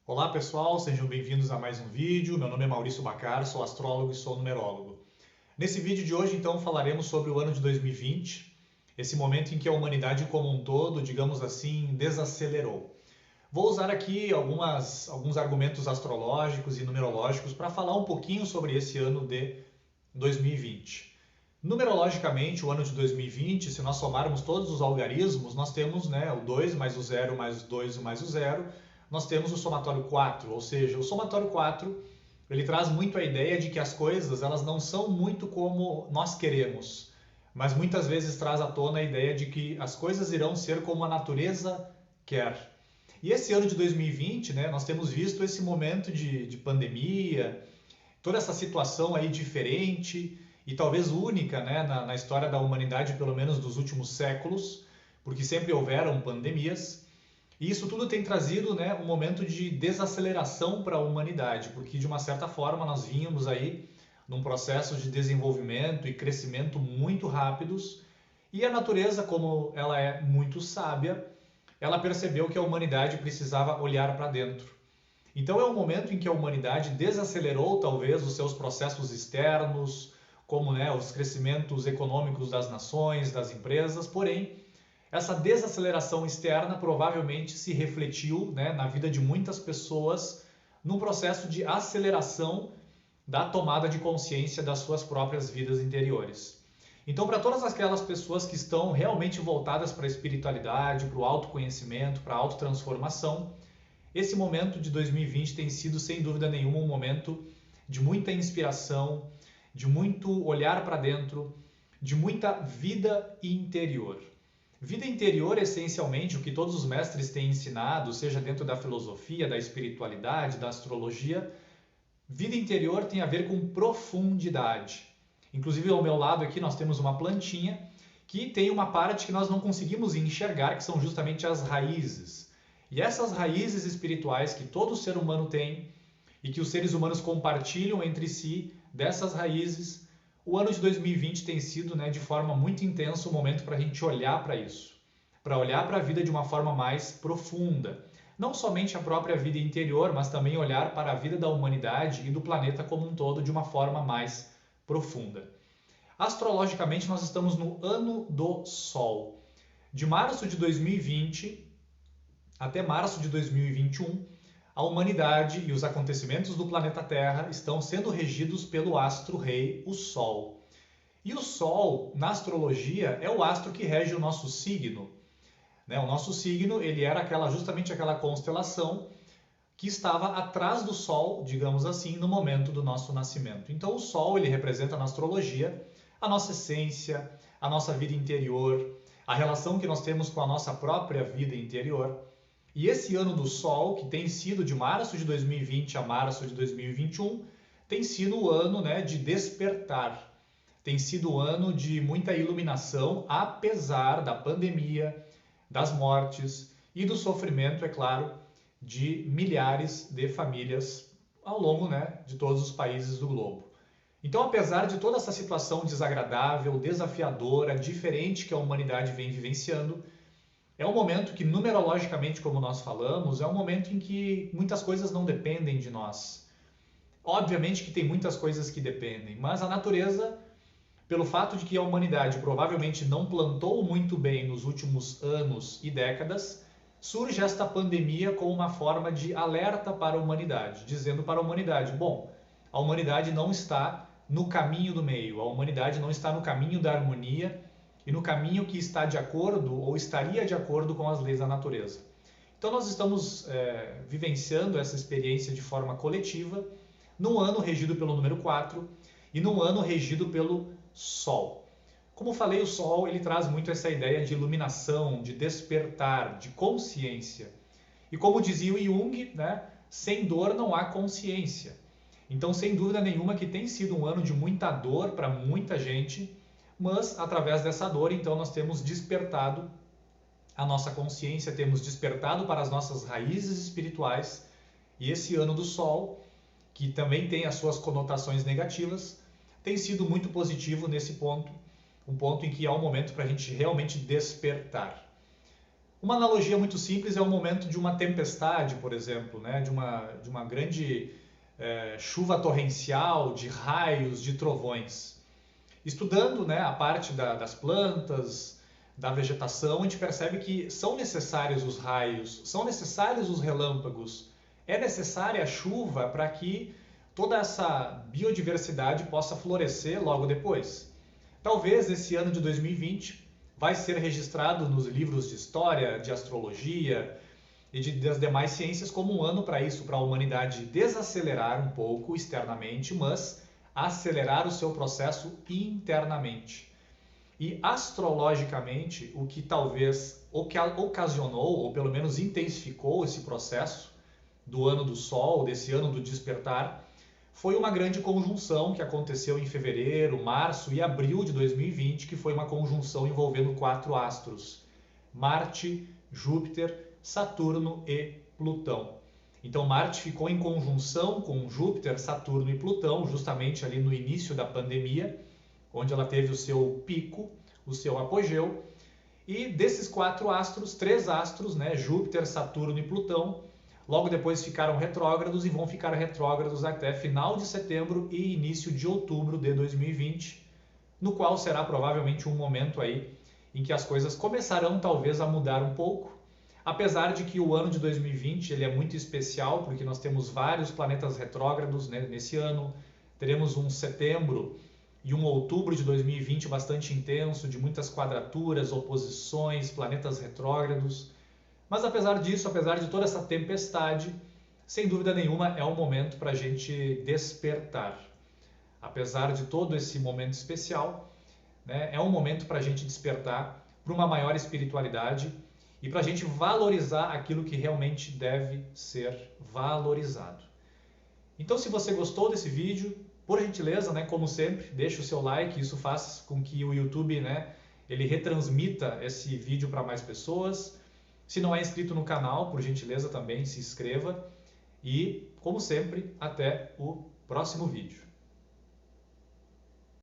Olá pessoal, sejam bem-vindos a mais um vídeo. Meu nome é Maurício Bacar, sou astrólogo e sou numerólogo. Nesse vídeo de hoje, então, falaremos sobre o ano de 2020, esse momento em que a humanidade como um todo, digamos assim, desacelerou. Vou usar aqui alguns argumentos astrológicos e numerológicos para falar um pouquinho sobre esse ano de 2020. Numerologicamente, o ano de 2020, se nós somarmos todos os algarismos, nós temos o 2 mais o 0 mais o 2 mais o 0, nós temos o somatório 4, ou seja, o somatório 4 ele traz muito a ideia de que as coisas elas não são muito como nós queremos, mas muitas vezes traz à tona a ideia de que as coisas irão ser como a natureza quer. E esse ano de 2020, nós temos visto esse momento de pandemia, toda essa situação aí diferente e talvez única, na história da humanidade, pelo menos dos últimos séculos, porque sempre houveram pandemias. E isso tudo tem trazido, um momento de desaceleração para a humanidade, porque de uma certa forma nós vínhamos aí num processo de desenvolvimento e crescimento muito rápidos, e a natureza, como ela é muito sábia, ela percebeu que a humanidade precisava olhar para dentro. Então é um momento em que a humanidade desacelerou talvez os seus processos externos, como os crescimentos econômicos das nações, das empresas, porém essa desaceleração externa provavelmente se refletiu, na vida de muitas pessoas num processo de aceleração da tomada de consciência das suas próprias vidas interiores. Então, para todas aquelas pessoas que estão realmente voltadas para a espiritualidade, para o autoconhecimento, para a autotransformação, esse momento de 2020 tem sido, sem dúvida nenhuma, um momento de muita inspiração, de muito olhar para dentro, de muita vida interior. Vida interior, essencialmente, o que todos os mestres têm ensinado, seja dentro da filosofia, da espiritualidade, da astrologia, vida interior tem a ver com profundidade. Inclusive, ao meu lado aqui, nós temos uma plantinha que tem uma parte que nós não conseguimos enxergar, que são justamente as raízes. E essas raízes espirituais que todo ser humano tem e que os seres humanos compartilham entre si, dessas raízes, o ano de 2020 tem sido, de forma muito intensa, um momento para a gente olhar para isso, para olhar para a vida de uma forma mais profunda. Não somente a própria vida interior, mas também olhar para a vida da humanidade e do planeta como um todo de uma forma mais profunda. Astrologicamente, nós estamos no ano do Sol. De março de 2020 até março de 2021, a humanidade e os acontecimentos do planeta Terra estão sendo regidos pelo astro-rei, o Sol. E o Sol, na astrologia, é o astro que rege o nosso signo. O nosso signo ele era justamente aquela constelação que estava atrás do Sol, digamos assim, no momento do nosso nascimento. Então o Sol ele representa na astrologia a nossa essência, a nossa vida interior, a relação que nós temos com a nossa própria vida interior. E esse ano do Sol, que tem sido de março de 2020 a março de 2021, tem sido o ano de despertar. Tem sido o ano de muita iluminação, apesar da pandemia, das mortes e do sofrimento, é claro, de milhares de famílias ao longo de todos os países do globo. Então, apesar de toda essa situação desagradável, desafiadora, diferente que a humanidade vem vivenciando, é um momento que, numerologicamente, como nós falamos, é um momento em que muitas coisas não dependem de nós. Obviamente que tem muitas coisas que dependem, mas a natureza, pelo fato de que a humanidade provavelmente não plantou muito bem nos últimos anos e décadas, surge esta pandemia como uma forma de alerta para a humanidade, dizendo para a humanidade, bom, a humanidade não está no caminho do meio, a humanidade não está no caminho da harmonia e no caminho que está de acordo ou estaria de acordo com as leis da natureza. Então nós estamos vivenciando essa experiência de forma coletiva num ano regido pelo número 4 e num ano regido pelo Sol. Como falei, o Sol ele traz muito essa ideia de iluminação, de despertar, de consciência. E como dizia o Jung, sem dor não há consciência. Então, sem dúvida nenhuma que tem sido um ano de muita dor para muita gente, mas através dessa dor, então, nós temos despertado a nossa consciência, temos despertado para as nossas raízes espirituais, e esse ano do Sol, que também tem as suas conotações negativas, tem sido muito positivo nesse ponto, um ponto em que há um momento para a gente realmente despertar. Uma analogia muito simples é o momento de uma tempestade, por exemplo, né? de uma grande chuva torrencial, de raios, de trovões. Estudando, né, a parte das plantas, da vegetação, a gente percebe que são necessários os raios, são necessários os relâmpagos, é necessária a chuva para que toda essa biodiversidade possa florescer logo depois. Talvez esse ano de 2020 vai ser registrado nos livros de história, de astrologia e das demais ciências como um ano para isso, para a humanidade desacelerar um pouco externamente, mas acelerar o seu processo internamente. E astrologicamente, o que talvez ocasionou, ou pelo menos intensificou esse processo do ano do Sol, desse ano do despertar, foi uma grande conjunção que aconteceu em fevereiro, março e abril de 2020, que foi uma conjunção envolvendo 4 astros: Marte, Júpiter, Saturno e Plutão. Então Marte ficou em conjunção com Júpiter, Saturno e Plutão, justamente ali no início da pandemia, onde ela teve o seu pico, o seu apogeu. E desses 4 astros, 3 astros, né, Júpiter, Saturno e Plutão, logo depois ficaram retrógrados e vão ficar retrógrados até final de setembro e início de outubro de 2020, no qual será provavelmente um momento aí em que as coisas começarão talvez a mudar um pouco. Apesar de que o ano de 2020 ele é muito especial, porque nós temos vários planetas retrógrados, né, nesse ano. Teremos um setembro e um outubro de 2020 bastante intenso, de muitas quadraturas, oposições, planetas retrógrados. Mas apesar disso, apesar de toda essa tempestade, sem dúvida nenhuma é um momento para a gente despertar. Apesar de todo esse momento especial, né, é um momento para a gente despertar para uma maior espiritualidade e para a gente valorizar aquilo que realmente deve ser valorizado. Então, se você gostou desse vídeo, por gentileza, né, como sempre, deixa o seu like, isso faz com que o YouTube, né, ele retransmita esse vídeo para mais pessoas. Se não é inscrito no canal, por gentileza também se inscreva. E, como sempre, até o próximo vídeo.